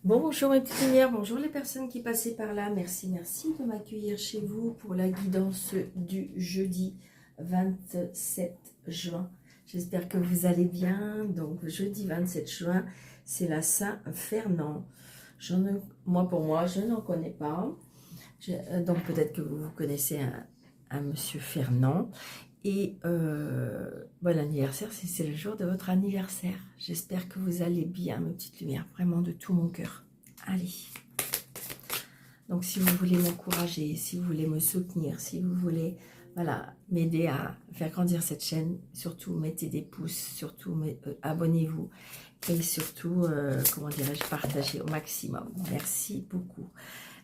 Bonjour mes petites lumières, bonjour les personnes qui passaient par là. Merci de m'accueillir chez vous pour la guidance du jeudi 27 juin. J'espère que vous allez bien. Donc jeudi 27 juin, c'est la Saint-Fernand. Pour moi, je n'en connais pas. Donc peut-être que vous connaissez un monsieur Fernand. Et bon anniversaire, c'est le jour de votre anniversaire. J'espère que vous allez bien, mes petites lumières, vraiment de tout mon cœur. Allez. Donc si vous voulez m'encourager, si vous voulez me soutenir, si vous voulez voilà, m'aider à faire grandir cette chaîne, surtout mettez des pouces, surtout abonnez-vous et surtout, comment dirais-je, partagez au maximum. Merci beaucoup.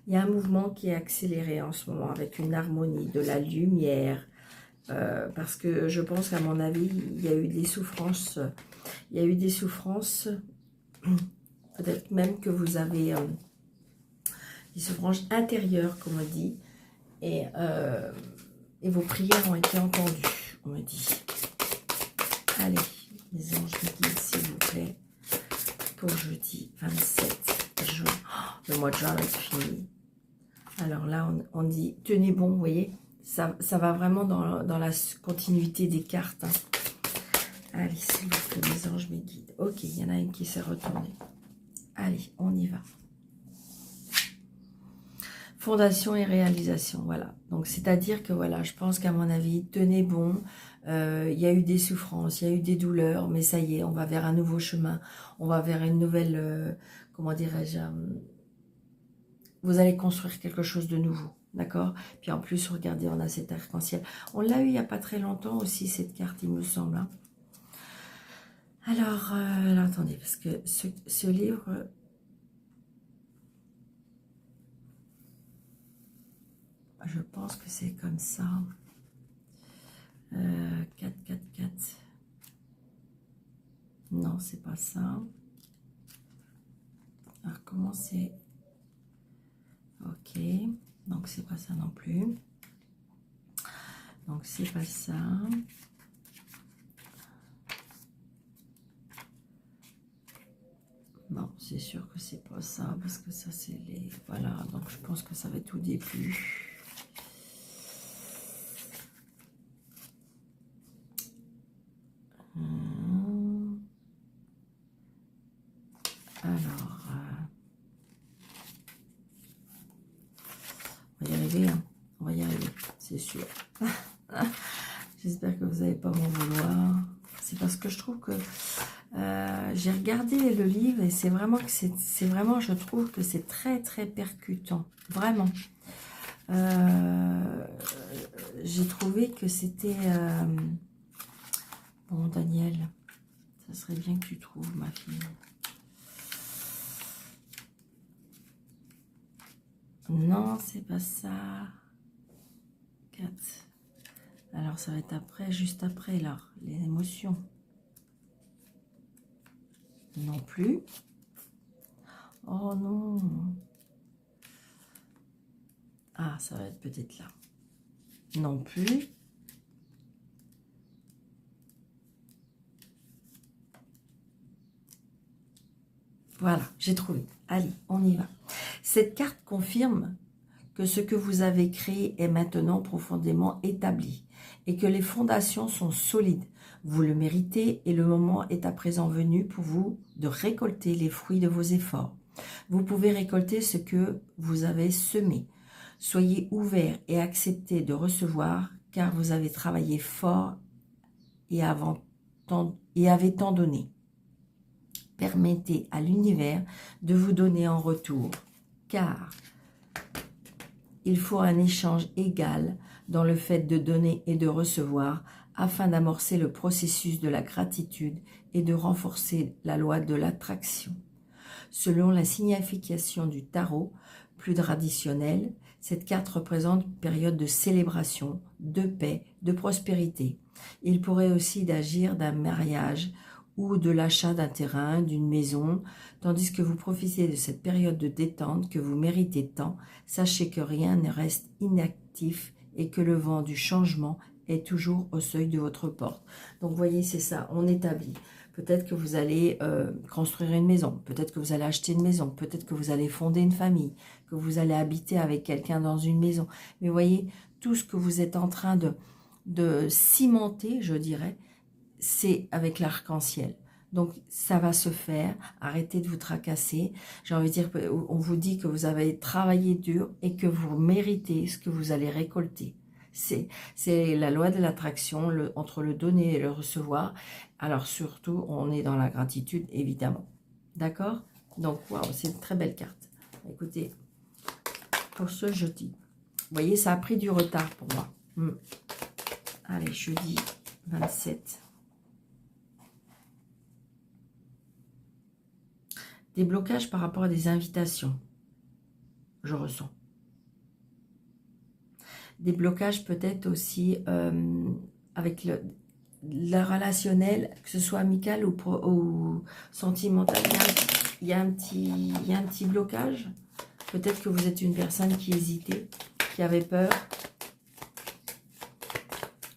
Il y a un mouvement qui est accéléré en ce moment avec une harmonie, de la lumière, parce que je pense qu'à mon avis, il y a eu des souffrances, peut-être même que vous avez des souffrances intérieures, comme on dit, et vos prières ont été entendues, on me dit. Allez, les anges me guident, s'il vous plaît, pour jeudi 27 juin. Oh, le mois de juin va être fini. Alors là, on dit, tenez bon, vous voyez, ça va vraiment dans la continuité des cartes. Hein. Allez, s'il vous plaît, les anges me guident. Ok, il y en a une qui s'est retournée. Allez, on y va. Fondation et réalisation, voilà. Donc, c'est-à-dire que, voilà, je pense qu'à mon avis, tenez bon. Il y a eu des souffrances, il y a eu des douleurs, mais ça y est, on va vers un nouveau chemin. On va vers une nouvelle, comment dirais-je, vous allez construire quelque chose de nouveau, d'accord? Puis en plus, regardez, on a cet arc-en-ciel. On l'a eu il n'y a pas très longtemps aussi, cette carte, il me semble. Hein. Alors, attendez, parce que ce livre... je pense que c'est comme ça. 4, 4, 4. Non, c'est pas ça. Alors, comment c'est? Ok. Donc, c'est pas ça non plus. Donc, c'est pas ça. Non, c'est sûr que c'est pas ça. Parce que ça, c'est les... Voilà. Donc, je pense que ça va être tout début. Alors, on va y arriver, hein. On va y arriver, c'est sûr. J'espère que vous n'allez pas m'en vouloir. C'est parce que je trouve que j'ai regardé le livre et c'est vraiment que c'est vraiment, je trouve que c'est très très percutant, vraiment. J'ai trouvé que c'était bon, Daniel, ça serait bien que tu trouves, ma fille. Non, c'est pas ça. 4. Alors, ça va être après, juste après, là, les émotions. Non plus. Oh non. Ah, ça va être peut-être là. Non plus. Voilà, j'ai trouvé. Allez, on y va. Cette carte confirme que ce que vous avez créé est maintenant profondément établi et que les fondations sont solides. Vous le méritez et le moment est à présent venu pour vous de récolter les fruits de vos efforts. Vous pouvez récolter ce que vous avez semé. Soyez ouverts et acceptez de recevoir car vous avez travaillé fort et avez tant donné. Permettez à l'univers de vous donner en retour car il faut un échange égal dans le fait de donner et de recevoir afin d'amorcer le processus de la gratitude et de renforcer la loi de l'attraction. Selon la signification du tarot, plus traditionnelle, cette carte représente une période de célébration, de paix, de prospérité. Il pourrait aussi d'agir d'un mariage ou de l'achat d'un terrain, d'une maison, tandis que vous profitez de cette période de détente que vous méritez tant, sachez que rien ne reste inactif et que le vent du changement est toujours au seuil de votre porte. Donc, vous voyez, c'est ça, on établit. Peut-être que vous allez construire une maison. Peut-être que vous allez acheter une maison. Peut-être que vous allez fonder une famille. Que vous allez habiter avec quelqu'un dans une maison. Mais voyez, tout ce que vous êtes en train de cimenter, je dirais, c'est avec l'arc-en-ciel. Donc, ça va se faire. Arrêtez de vous tracasser. J'ai envie de dire, on vous dit que vous avez travaillé dur et que vous méritez ce que vous allez récolter. C'est la loi de l'attraction entre le donner et le recevoir. Alors, surtout, on est dans la gratitude, évidemment. D'accord? Donc, waouh, c'est une très belle carte. Écoutez, pour ce jeudi, vous voyez, ça a pris du retard pour moi. Allez, jeudi 27. Des blocages par rapport à des invitations, je ressens. Des blocages peut-être aussi avec le relationnel, que ce soit amical ou sentimental. Il y a un petit blocage. Peut-être que vous êtes une personne qui hésitait, qui avait peur.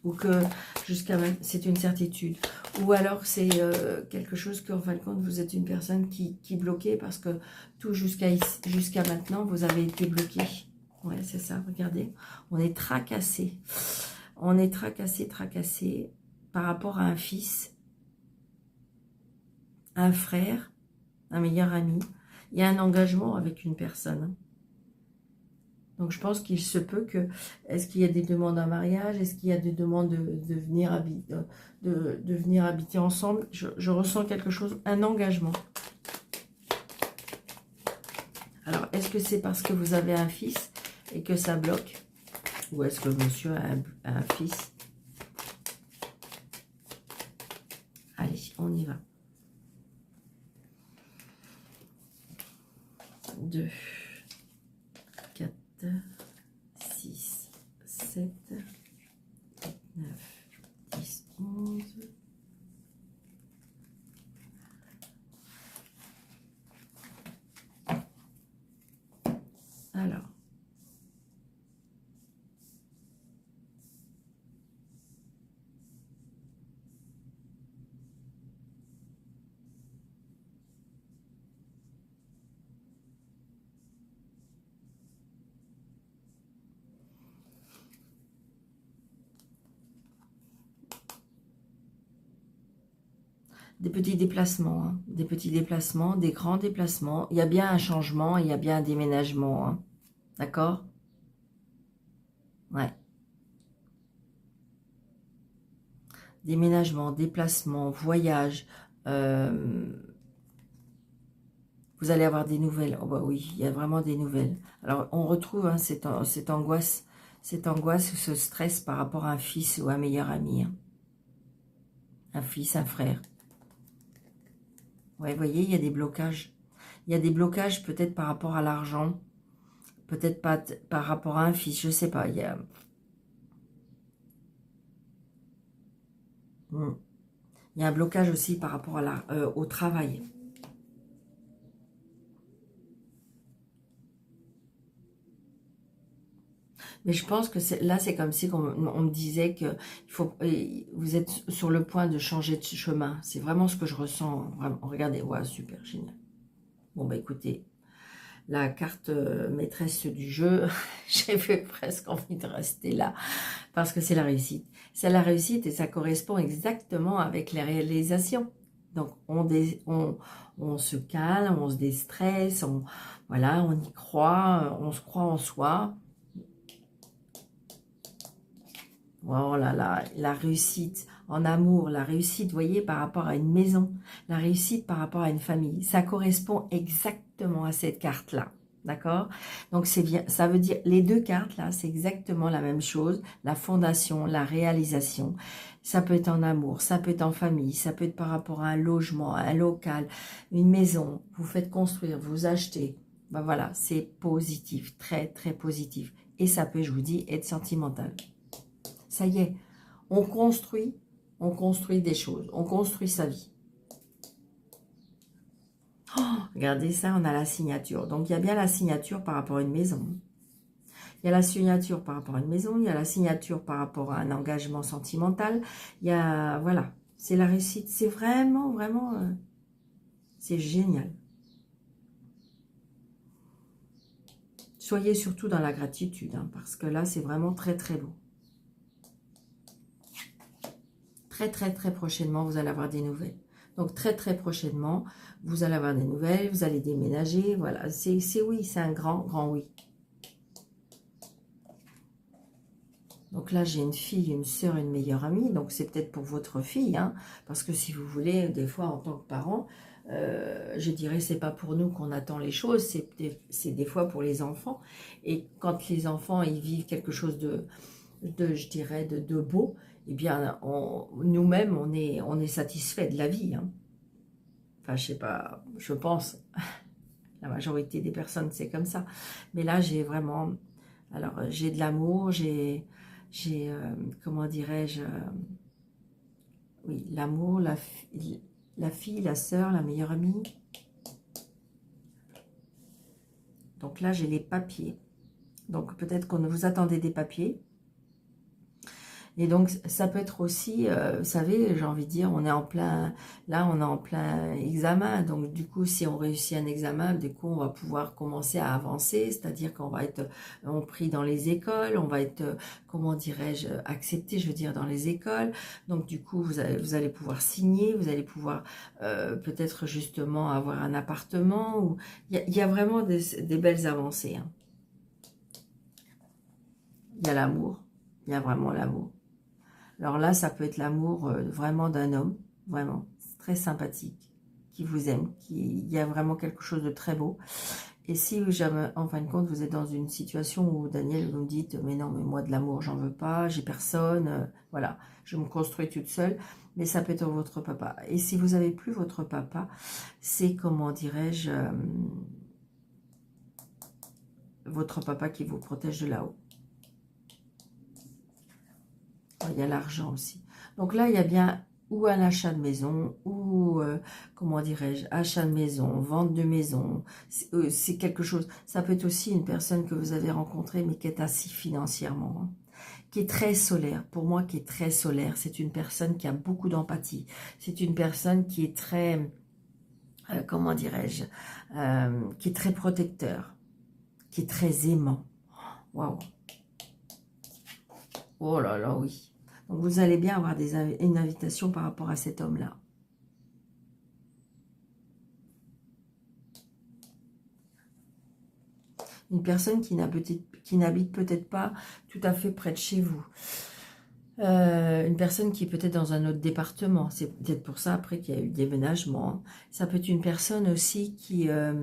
Ou que jusqu'à maintenant, c'est une certitude. Ou alors c'est quelque chose qu'en fin de compte, vous êtes une personne qui bloquait parce que tout jusqu'à maintenant, vous avez été bloqué. Ouais, c'est ça, regardez. On est tracassé. On est tracassé par rapport à un fils, un frère, un meilleur ami. Il y a un engagement avec une personne. Donc, je pense qu'il se peut que... Est-ce qu'il y a des demandes en mariage? Est-ce qu'il y a des demandes de venir habiter ensemble? Je ressens quelque chose, un engagement. Alors, est-ce que c'est parce que vous avez un fils et que ça bloque? Ou est-ce que monsieur a un fils? Allez, on y va. 2, 4, 6, 7, 9, 10, 11. Alors. Des petits déplacements, hein. Des petits déplacements, des grands déplacements. Il y a bien un changement, il y a bien un déménagement. Hein. D'accord? Ouais. Déménagement, déplacement, voyage. Vous allez avoir des nouvelles. Oh bah oui, il y a vraiment des nouvelles. Alors, on retrouve hein, cette angoisse ou ce stress par rapport à un fils ou un meilleur ami. Hein. Un fils, un frère. Ouais, vous voyez, il y a des blocages. Il y a des blocages peut-être par rapport à l'argent. Peut-être pas par rapport à un fils, je sais pas. Il y a... Il y a un blocage aussi par rapport à au travail. Mais je pense que là, c'est comme si on me disait que vous êtes sur le point de changer de chemin. C'est vraiment ce que je ressens. Vraiment. Regardez, ouais, super, génial. Bon, bah écoutez, la carte maîtresse du jeu, j'ai presque envie de rester là. Parce que c'est la réussite. C'est la réussite et ça correspond exactement avec les réalisations. Donc, on se calme, on se déstresse, voilà, on y croit, on se croit en soi. Oh là là, la réussite en amour, la réussite, vous voyez, par rapport à une maison, la réussite par rapport à une famille, ça correspond exactement à cette carte-là, d'accord? Donc c'est bien, ça veut dire, les deux cartes là, c'est exactement la même chose, la fondation, la réalisation, ça peut être en amour, ça peut être en famille, ça peut être par rapport à un logement, un local, une maison, vous faites construire, vous achetez, ben voilà, c'est positif, très très positif, et ça peut, je vous dis, être sentimental. Ça y est, on construit des choses, on construit sa vie. Oh, regardez ça, on a la signature. Donc, il y a bien la signature par rapport à une maison. Il y a la signature par rapport à une maison, il y a la signature par rapport à un engagement sentimental. Il y a, voilà, C'est la réussite. C'est vraiment, vraiment, c'est génial. Soyez surtout dans la gratitude, hein, parce que là, c'est vraiment très, très beau. Très, très, très prochainement, vous allez avoir des nouvelles. Donc, très, très prochainement, vous allez avoir des nouvelles, vous allez déménager, voilà. C'est oui, c'est un grand, grand oui. Donc là, j'ai une fille, une sœur, une meilleure amie. Donc, c'est peut-être pour votre fille, hein, parce que si vous voulez, des fois, en tant que parent, je dirais, c'est pas pour nous qu'on attend les choses, c'est des fois pour les enfants. Et quand les enfants, ils vivent quelque chose je dirais, de beau, eh bien, nous-mêmes, on est satisfait de la vie, hein. Enfin, je sais pas, je pense, la majorité des personnes, c'est comme ça. Mais là, j'ai vraiment, alors, j'ai de l'amour, comment dirais-je, oui, l'amour, la fille, la sœur, la meilleure amie. Donc là, j'ai les papiers. Donc, peut-être qu'on vous attendez des papiers. Et donc, ça peut être aussi, vous savez, j'ai envie de dire, on est en plein, là, on est en plein examen. Donc, du coup, si on réussit un examen, du coup, on va pouvoir commencer à avancer. C'est-à-dire qu'on va être pris dans les écoles, on va être, comment dirais-je, accepté, je veux dire, dans les écoles. Donc, du coup, vous allez pouvoir signer, vous allez pouvoir peut-être justement avoir un appartement. Ou il y a vraiment des belles avancées, hein. Il y a l'amour, il y a vraiment l'amour. Alors là, ça peut être l'amour vraiment d'un homme, vraiment, très sympathique, qui vous aime, il y a vraiment quelque chose de très beau. Et si jamais, en fin de compte, vous êtes dans une situation où, Daniel, vous me dites, mais non, mais moi de l'amour, j'en veux pas, j'ai personne, voilà, je me construis toute seule, mais ça peut être votre papa. Et si vous n'avez plus votre papa, c'est, comment dirais-je, votre papa qui vous protège de là-haut. Il y a l'argent aussi. Donc là, il y a bien ou un achat de maison, ou, comment dirais-je, achat de maison, vente de maison. C'est quelque chose. Ça peut être aussi une personne que vous avez rencontrée, mais qui est assise financièrement, hein, qui est très solaire. Pour moi, qui est très solaire. C'est une personne qui a beaucoup d'empathie. C'est une personne qui est très, comment dirais-je, qui est très protecteur, qui est très aimant. Waouh. Oh là là, oui. Donc, vous allez bien avoir une invitation par rapport à cet homme-là. Une personne qui n'habite peut-être pas tout à fait près de chez vous. Une personne qui est peut-être dans un autre département. C'est peut-être pour ça après qu'il y a eu le déménagement. Ça peut être une personne aussi qui a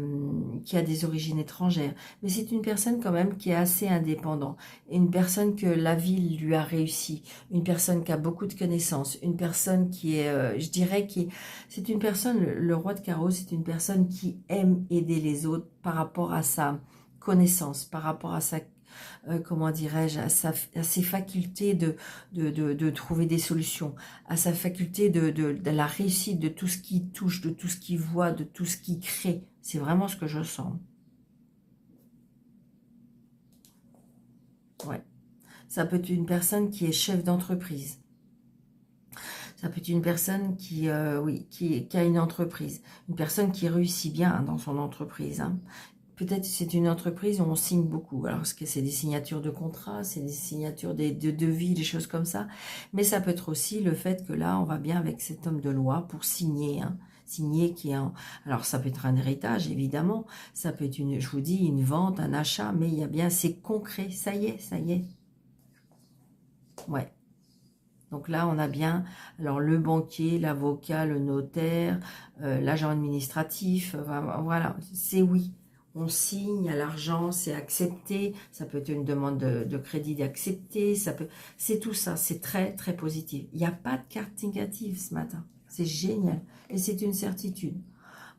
des origines étrangères. Mais c'est une personne quand même qui est assez indépendante. Une personne que la vie lui a réussi. Une personne qui a beaucoup de connaissances. Une personne qui est, je dirais, c'est une personne, le roi de carreau, c'est une personne qui aime aider les autres par rapport à sa connaissance, par rapport à sa comment dirais-je, à ses facultés de trouver des solutions, à sa faculté de la réussite, de tout ce qu'il touche, de tout ce qu'il voit, de tout ce qu'il crée. C'est vraiment ce que je sens. Ouais. Ça peut être une personne qui est chef d'entreprise. Ça peut être une personne oui, qui a une entreprise. Une personne qui réussit bien, hein, dans son entreprise, hein. Peut-être que c'est une entreprise où on signe beaucoup. Alors, parce que c'est des signatures de contrats, c'est des signatures de devis, des choses comme ça. Mais ça peut être aussi le fait que là, on va bien avec cet homme de loi pour signer, hein. Signer qui est alors, ça peut être un héritage, évidemment. Ça peut être, je vous dis, une vente, un achat. Mais il y a bien, c'est concret. Ça y est, ça y est. Ouais. Donc là, on a bien, alors le banquier, l'avocat, le notaire, l'agent administratif, voilà, c'est oui. On signe à l'argent, c'est accepté, ça peut être une demande de crédit d'accepter, c'est tout ça, c'est très très positif. Il n'y a pas de carte négative ce matin, c'est génial et c'est une certitude.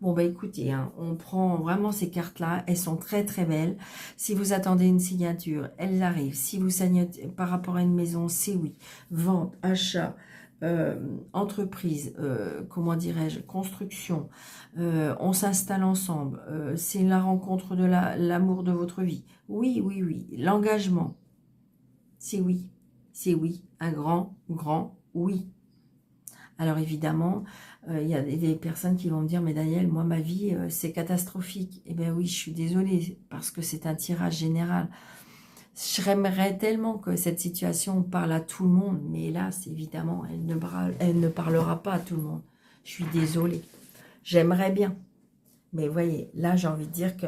Bon, bah écoutez, hein, on prend vraiment ces cartes-là, elles sont très très belles. Si vous attendez une signature, elles arrivent. Si vous signez par rapport à une maison, c'est oui. Vente, achat, entreprise, comment dirais-je, construction, on s'installe ensemble, c'est la rencontre de l'amour de votre vie. Oui, oui, oui. L'engagement, c'est oui. C'est oui. Un grand, grand oui. Alors évidemment, il y a des personnes qui vont me dire, mais Daniel, moi ma vie c'est catastrophique. Eh bien oui, je suis désolée parce que c'est un tirage général. J'aimerais tellement que cette situation parle à tout le monde, mais hélas, évidemment, elle ne parlera pas à tout le monde. Je suis désolée. J'aimerais bien. Mais voyez, là, j'ai envie de dire que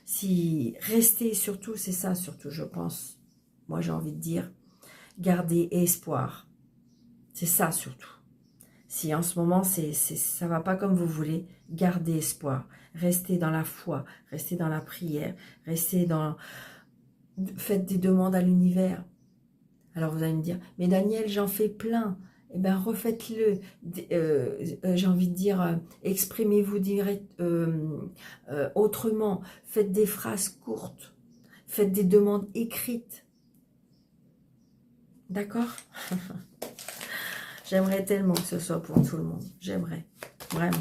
si rester surtout, c'est ça surtout, je pense. Moi, j'ai envie de dire, garder espoir. C'est ça surtout. Si en ce moment, ça va pas comme vous voulez, gardez espoir. Restez dans la foi, restez dans la prière, restez dans... Faites des demandes à l'univers. Alors vous allez me dire, mais Daniel, j'en fais plein. Eh bien, refaites-le. J'ai envie de dire, exprimez-vous autrement. Faites des phrases courtes. Faites des demandes écrites. D'accord? J'aimerais tellement que ce soit pour tout le monde. J'aimerais. Vraiment.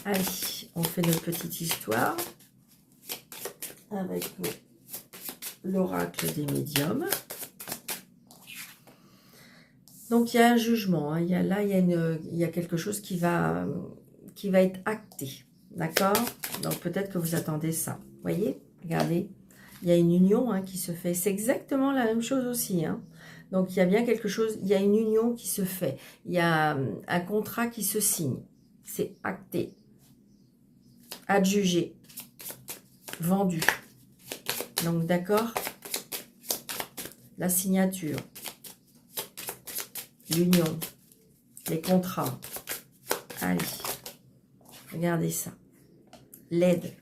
Allez, on fait notre petite histoire avec l'oracle des médiums. Donc, il y a un jugement. Hein. Il y a quelque chose qui va être acté. D'accord? Donc, peut-être que vous attendez ça. Vous voyez? Regardez. Il y a une union hein, qui se fait. C'est exactement la même chose aussi. Hein. Donc, il y a bien quelque chose. Il y a une union qui se fait. Il y a un contrat qui se signe. C'est acté. Adjugé. Vendu. Donc, d'accord? La signature. L'union, les contrats. Allez, regardez ça. L'aide.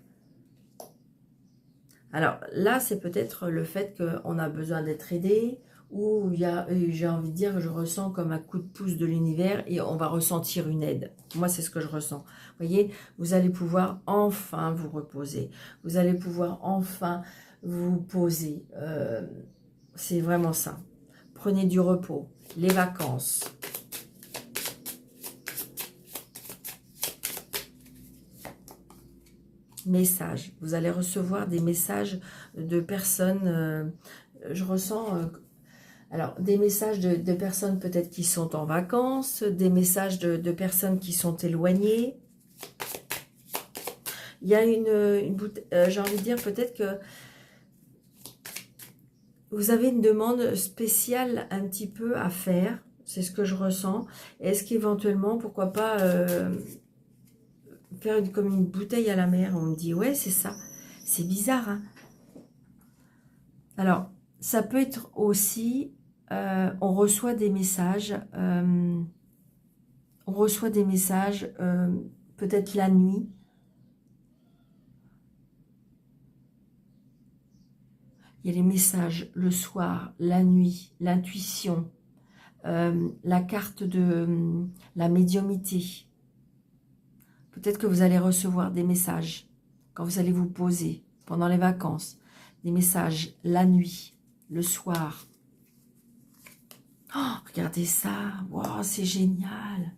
Alors là, c'est peut-être le fait qu'on a besoin d'être aidé ou j'ai envie de dire, je ressens comme un coup de pouce de l'univers et on va ressentir une aide. Moi, c'est ce que je ressens. Vous voyez, vous allez pouvoir enfin vous reposer. Vous allez pouvoir enfin vous poser. C'est vraiment ça. Prenez du repos. Les vacances. Messages. Vous allez recevoir des messages de personnes. Je ressens... alors, des messages de personnes peut-être qui sont en vacances. Des messages de personnes qui sont éloignées. Il y a j'ai envie de dire peut-être que vous avez une demande spéciale un petit peu à faire. C'est ce que je ressens. Est-ce qu'éventuellement, pourquoi pas faire comme une bouteille à la mer? On me dit, ouais, c'est ça. C'est bizarre, hein? Alors, ça peut être aussi, on reçoit des messages, peut-être la nuit. Il y a les messages le soir, la nuit, l'intuition, la carte de la médiumnité. Peut-être que vous allez recevoir des messages quand vous allez vous poser pendant les vacances. Des messages la nuit, le soir. Oh, regardez ça. Wow, c'est génial.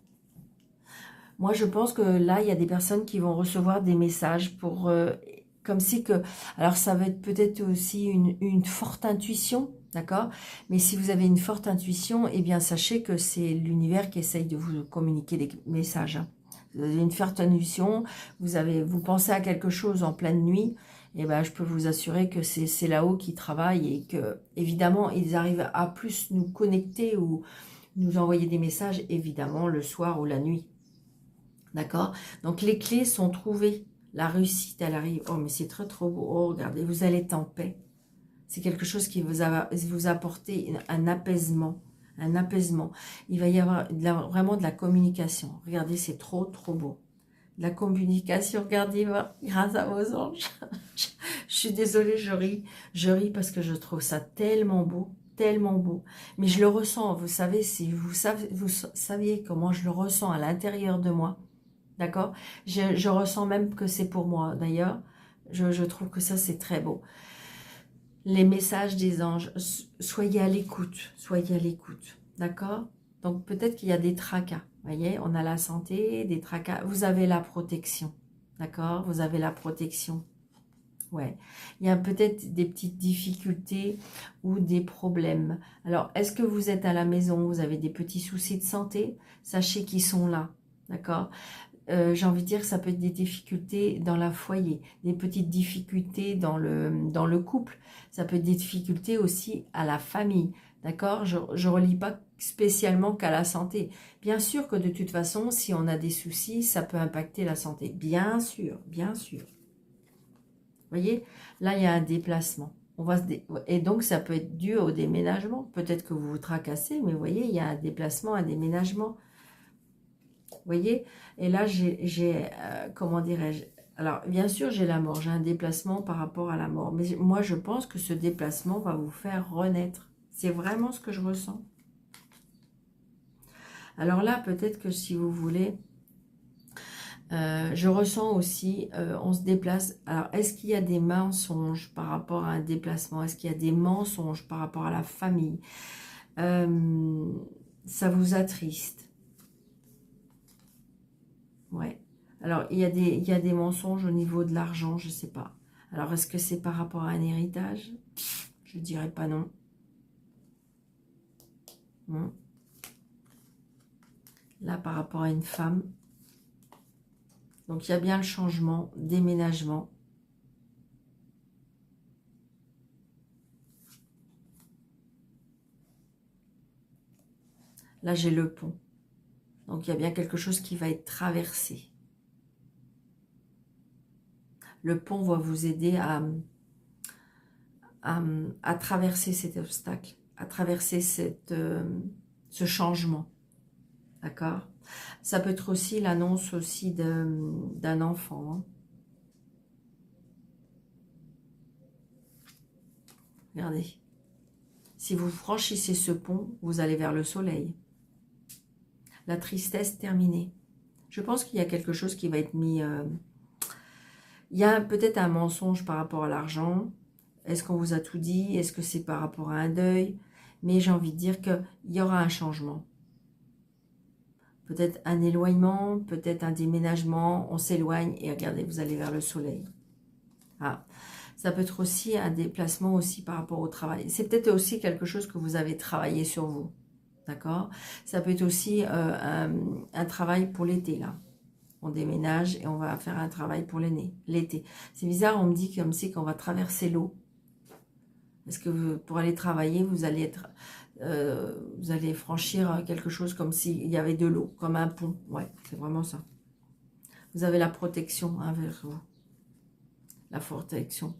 Moi, je pense que là, il y a des personnes qui vont recevoir des messages pour... comme si que... Alors, ça va être peut-être aussi une forte intuition, d'accord? Mais si vous avez une forte intuition, eh bien, sachez que c'est l'univers qui essaye de vous communiquer des messages. Hein. Vous avez une forte intuition, vous pensez à quelque chose en pleine nuit, et ben je peux vous assurer que c'est là-haut qu'ils travaillent et que évidemment ils arrivent à plus nous connecter ou nous envoyer des messages évidemment le soir ou la nuit. D'accord? Donc les clés sont trouvées. La réussite, elle arrive. Oh mais c'est très trop beau. Oh regardez, vous allez être en paix. C'est quelque chose qui vous apporter un apaisement. Un apaisement. Il va y avoir vraiment de la communication. Regardez, c'est trop, trop beau. De la communication, regardez, grâce à vos anges. Je suis désolée, je ris. Je ris parce que je trouve ça tellement beau. Tellement beau. Mais je le ressens, vous savez, si vous saviez comment je le ressens à l'intérieur de moi. D'accord? Je ressens même que c'est pour moi. D'ailleurs, je trouve que ça, c'est très beau. Les messages des anges, soyez à l'écoute, d'accord? Donc peut-être qu'il y a des tracas. Vous voyez, on a la santé, des tracas. Vous avez la protection. D'accord? Vous avez la protection. Ouais. Il y a peut-être des petites difficultés ou des problèmes. Alors, est-ce que vous êtes à la maison? Vous avez des petits soucis de santé? Sachez qu'ils sont là. D'accord? J'ai envie de dire que ça peut être des difficultés dans la foyer, des petites difficultés dans le couple, ça peut être des difficultés aussi à la famille, d'accord? Je ne relie pas spécialement qu'à la santé. Bien sûr que de toute façon, si on a des soucis, ça peut impacter la santé. Bien sûr, bien sûr. Vous voyez, là, il y a un déplacement. Et donc, ça peut être dû au déménagement. Peut-être que vous vous tracassez, mais vous voyez, il y a un déplacement, un déménagement. Vous voyez, et là, comment dirais-je, alors bien sûr, j'ai la mort, j'ai un déplacement par rapport à la mort, mais moi, je pense que ce déplacement va vous faire renaître. C'est vraiment ce que je ressens. Alors là, peut-être que si vous voulez, je ressens aussi, on se déplace. Alors, est-ce qu'il y a des mensonges par rapport à un déplacement? Est-ce qu'il y a des mensonges par rapport à la famille? Ça vous attriste. Ouais. Alors, il y a des mensonges au niveau de l'argent, je ne sais pas. Alors, est-ce que c'est par rapport à un héritage? Je dirais pas non. Non. Là, par rapport à une femme. Donc, il y a bien le changement, déménagement. Là, j'ai le pont. Donc, il y a bien quelque chose qui va être traversé. Le pont va vous aider à traverser cet obstacle, à traverser ce changement. D'accord? Ça peut être aussi l'annonce aussi d'un enfant. Hein. Regardez. Si vous franchissez ce pont, vous allez vers le soleil. La tristesse terminée. Je pense qu'il y a quelque chose qui va être mis... il y a peut-être un mensonge par rapport à l'argent. Est-ce qu'on vous a tout dit? Est-ce que c'est par rapport à un deuil? Mais j'ai envie de dire qu'il y aura un changement. Peut-être un éloignement, peut-être un déménagement. On s'éloigne et regardez, vous allez vers le soleil. Ah, ça peut être aussi un déplacement aussi par rapport au travail. C'est peut-être aussi quelque chose que vous avez travaillé sur vous. D'accord? Ça peut être aussi un travail pour l'été, là. On déménage et on va faire un travail pour l'été. C'est bizarre, on me dit comme si qu'on va traverser l'eau. Parce que pour aller travailler, vous allez franchir quelque chose comme s'il y avait de l'eau, comme un pont. Ouais, c'est vraiment ça. Vous avez la protection hein, vers vous. La protection.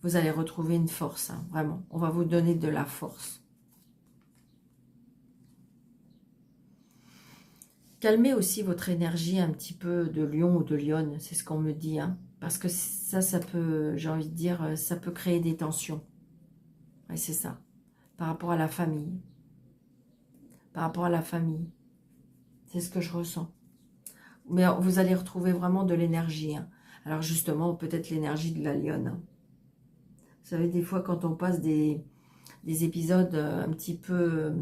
Vous allez retrouver une force, hein, vraiment. On va vous donner de la force. Calmez aussi votre énergie un petit peu de lion ou de lionne, c'est ce qu'on me dit. Hein, parce que ça peut, j'ai envie de dire, ça peut créer des tensions. Oui, c'est ça. Par rapport à la famille. Par rapport à la famille. C'est ce que je ressens. Mais vous allez retrouver vraiment de l'énergie. Hein. Alors justement, peut-être l'énergie de la lionne. Hein. Vous savez, des fois, quand on passe des épisodes un petit peu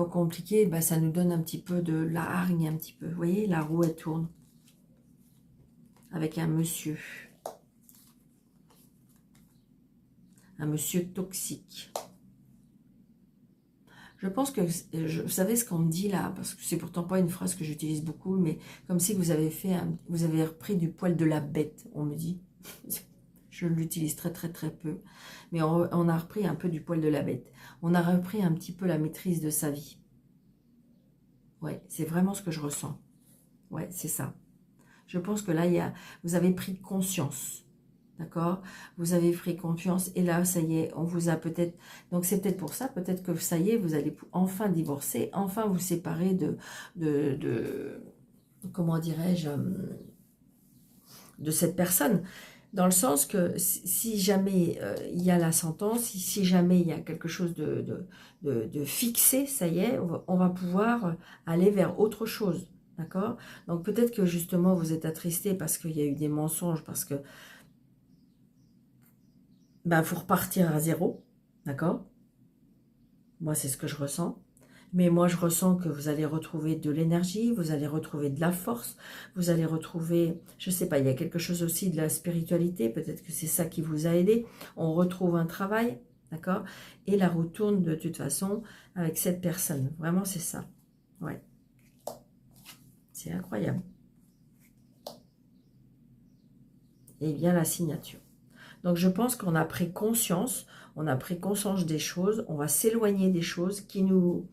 compliqués, bah, ça nous donne un petit peu de la hargne, un petit peu. Vous voyez, la roue, elle tourne. Avec un monsieur. Un monsieur toxique. Je pense que, vous savez ce qu'on me dit là, parce que c'est pourtant pas une phrase que j'utilise beaucoup, mais comme si vous avez repris du poil de la bête, on me dit. Je l'utilise très très très peu, mais on a repris un peu du poil de la bête. On a repris un petit peu la maîtrise de sa vie. Ouais, c'est vraiment ce que je ressens. Ouais, c'est ça. Je pense que là, vous avez pris conscience. D'accord? Vous avez pris confiance et là, ça y est, on vous a peut-être... Donc, c'est peut-être pour ça, peut-être que ça y est, vous allez enfin divorcer, enfin vous séparer comment dirais-je, de cette personne. Dans le sens que si jamais il y a la sentence, si jamais il y a quelque chose de fixé, ça y est, on va pouvoir aller vers autre chose. D'accord? Donc, peut-être que justement, vous êtes attristé parce qu'il y a eu des mensonges, parce que ben, vous repartir à zéro, d'accord? Moi, c'est ce que je ressens. Mais moi, je ressens que vous allez retrouver de l'énergie, vous allez retrouver de la force, vous allez retrouver, je sais pas, il y a quelque chose aussi de la spiritualité, peut-être que c'est ça qui vous a aidé. On retrouve un travail, d'accord? Et la roue tourne de toute façon avec cette personne. Vraiment, c'est ça. Ouais. C'est incroyable. Et bien la signature. Donc, je pense qu'on a pris conscience, des choses, on va s'éloigner des choses qui nous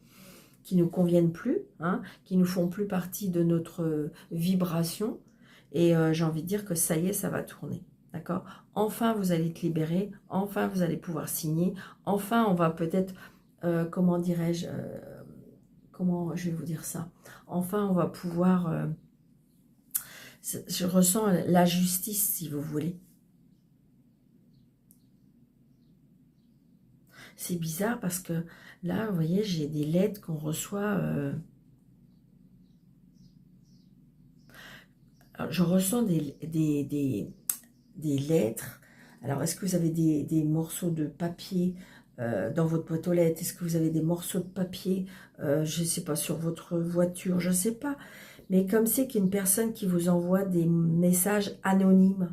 conviennent plus, hein, qui nous font plus partie de notre vibration. Et j'ai envie de dire que ça y est, ça va tourner. D'accord? Enfin, vous allez être libéré. Enfin, vous allez pouvoir signer. Enfin, on va peut-être, comment dirais-je, comment je vais vous dire ça? Enfin, on va pouvoir, je ressens la justice, si vous voulez. C'est bizarre parce que là, vous voyez, j'ai des lettres qu'on reçoit. Je ressens des lettres. Alors, est-ce que vous avez des morceaux de papier dans votre boîte aux lettres? Est-ce que vous avez des morceaux de papier, je ne sais pas, sur votre voiture? Je ne sais pas. Mais comme c'est qu'une personne qui vous envoie des messages anonymes.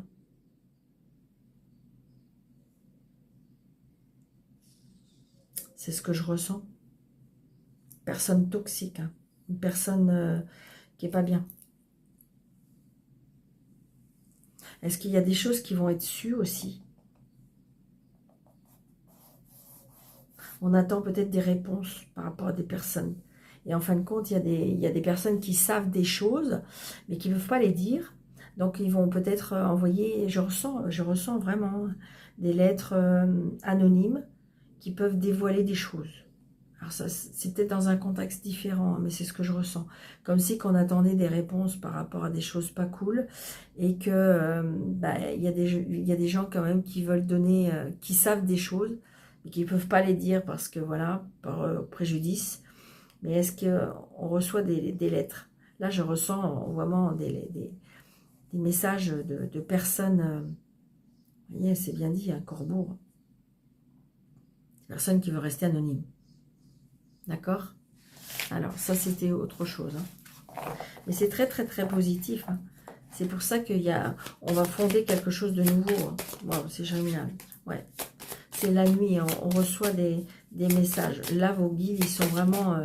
C'est ce que je ressens. Personne toxique, hein. Une personne qui n'est pas bien. Est-ce qu'il y a des choses qui vont être sues aussi? On attend peut-être des réponses par rapport à des personnes. Et en fin de compte, il y a des personnes qui savent des choses, mais qui ne peuvent pas les dire. Donc, ils vont peut-être envoyer, je ressens vraiment des lettres anonymes qui peuvent dévoiler des choses. Alors, ça, c'est peut-être dans un contexte différent, hein, mais c'est ce que je ressens. Comme si qu'on attendait des réponses par rapport à des choses pas cool, et que il y a des gens quand même qui veulent donner, qui savent des choses, mais qui ne peuvent pas les dire parce que voilà, par préjudice. Mais est-ce qu'on reçoit des lettres? Là, je ressens vraiment des messages de personnes, vous voyez, c'est bien dit, un corbeau, personne qui veut rester anonyme. D'accord? Alors, ça, c'était autre chose. Hein. Mais c'est très, très, très positif. Hein. C'est pour ça on va fonder quelque chose de nouveau. Hein. Wow, c'est génial. Ouais. C'est la nuit. Hein. On reçoit des messages. Là, vos guides, ils sont vraiment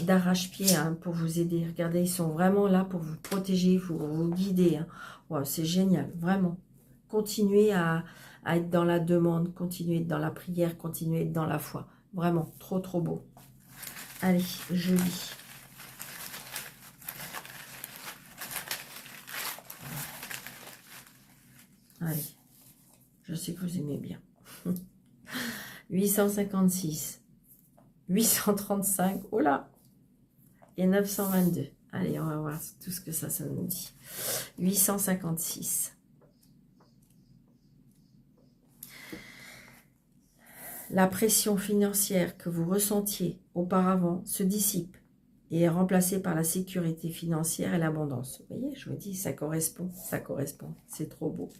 d'arrache-pied hein, pour vous aider. Regardez, ils sont vraiment là pour vous protéger, pour vous guider. Hein. Wow, c'est génial. Vraiment. Continuez à être dans la demande. Continuez à être dans la prière. Continuez à être dans la foi. Vraiment. Trop, trop beau. Allez, je lis. Allez, je sais que vous aimez bien. 856, 835, oh là, et 922. Allez, on va voir tout ce que ça nous dit. 856. La pression financière que vous ressentiez auparavant se dissipe et est remplacée par la sécurité financière et l'abondance. Vous voyez, je vous dis, ça correspond, c'est trop beau.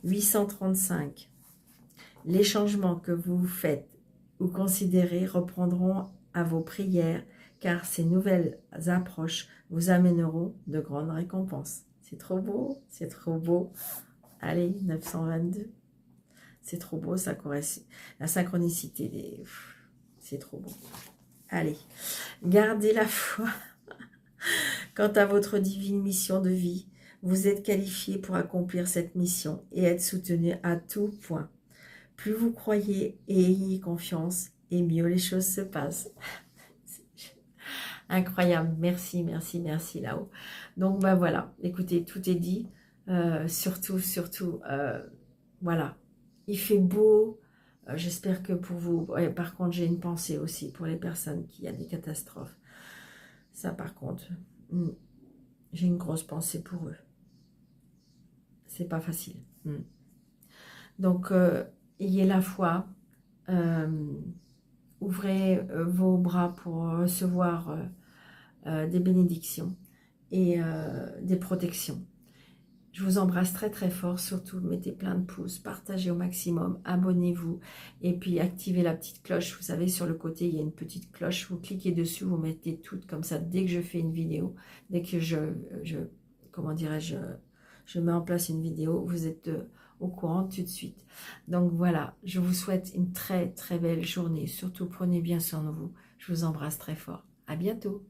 835. Les changements que vous faites ou considérez reprendront à vos prières, car ces nouvelles approches vous amèneront de grandes récompenses. C'est trop beau, c'est trop beau. Allez, 922. C'est trop beau, ça correspond. La synchronicité, c'est trop beau. Allez, gardez la foi. Quant à votre divine mission de vie, vous êtes qualifié pour accomplir cette mission et être soutenu à tout point. Plus vous croyez et ayez confiance, et mieux les choses se passent. Incroyable, merci, merci, merci là-haut. Donc, ben voilà, écoutez, tout est dit. Surtout, voilà, il fait beau. J'espère que pour vous, ouais, par contre, j'ai une pensée aussi pour les personnes qui ont des catastrophes. Ça, par contre, j'ai une grosse pensée pour eux. C'est pas facile. Donc, ayez la foi. Ouvrez vos bras pour recevoir des bénédictions et des protections. Je vous embrasse très très fort, surtout mettez plein de pouces, partagez au maximum, abonnez-vous et puis activez la petite cloche. Vous savez, sur le côté, il y a une petite cloche, vous cliquez dessus, vous mettez toutes comme ça. Dès que je fais une vidéo, dès que comment dirais-je, je mets en place une vidéo, vous êtes au courant tout de suite. Donc voilà, je vous souhaite une très très belle journée. Surtout, prenez bien soin de vous. Je vous embrasse très fort. À bientôt.